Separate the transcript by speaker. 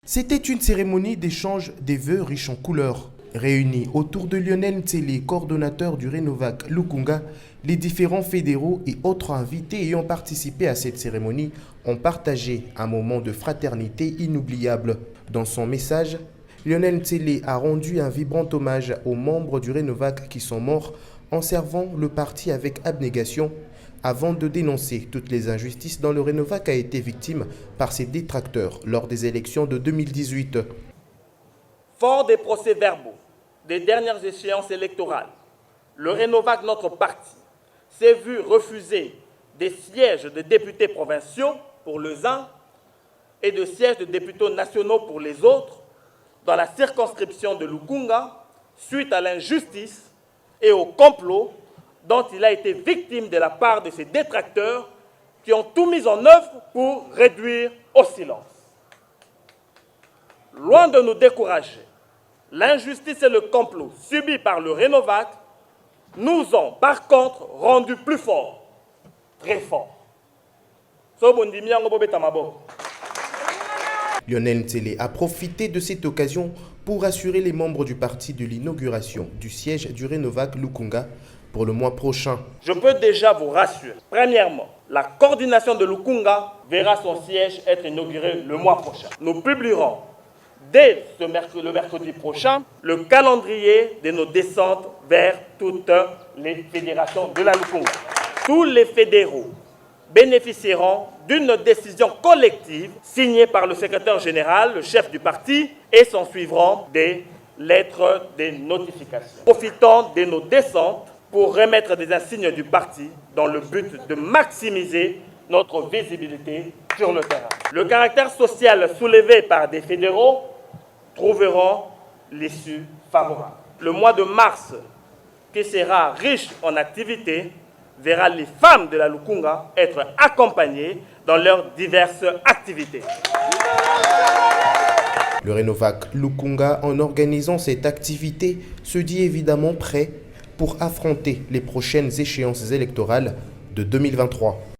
Speaker 1: C'était une cérémonie d'échange des vœux riches en couleurs. Réunis autour de Lionel Ntsele, coordonnateur du Renovac Lukunga, les différents fédéraux et autres invités ayant participé à cette cérémonie ont partagé un moment de fraternité inoubliable. Dans son message, Lionel Ntsele a rendu un vibrant hommage aux membres du Renovac qui sont morts en servant le parti avec abnégation avant de dénoncer toutes les injustices dont le Renovac a été victime par ses détracteurs lors des élections de 2018.
Speaker 2: Fort des procès-verbaux des dernières échéances électorales, le Renovac, notre parti, s'est vu refuser des sièges de députés provinciaux pour les uns et de sièges de députés nationaux pour les autres dans la circonscription de Lukunga suite à l'injustice et au complot dont il a été victime de la part de ses détracteurs qui ont tout mis en œuvre pour réduire au silence. Loin de nous décourager, l'injustice et le complot subis par le Renovac nous ont par contre rendus plus forts, très forts.
Speaker 1: Lionel Ntsele a profité de cette occasion pour assurer les membres du parti de l'inauguration du siège du Renovac Lukunga pour le mois prochain.
Speaker 2: Je peux déjà vous rassurer. Premièrement, la coordination de Lukunga verra son siège être inauguré le mois prochain. Nous publierons dès le mercredi prochain le calendrier de nos descentes vers toutes les fédérations de la Lukunga. Tous les fédéraux bénéficieront d'une décision collective signée par le secrétaire général, le chef du parti, et s'en suivront des lettres de notification. Profitons de nos descentes pour remettre des insignes du parti dans le but de maximiser notre visibilité sur le terrain. Le caractère social soulevé par des fédéraux trouveront l'issue favorable. Le mois de mars, qui sera riche en activités, verra les femmes de la Lukunga être accompagnées dans leurs diverses activités.
Speaker 1: Le Renovac Lukunga, en organisant cette activité, se dit évidemment prêt pour affronter les prochaines échéances électorales de 2023.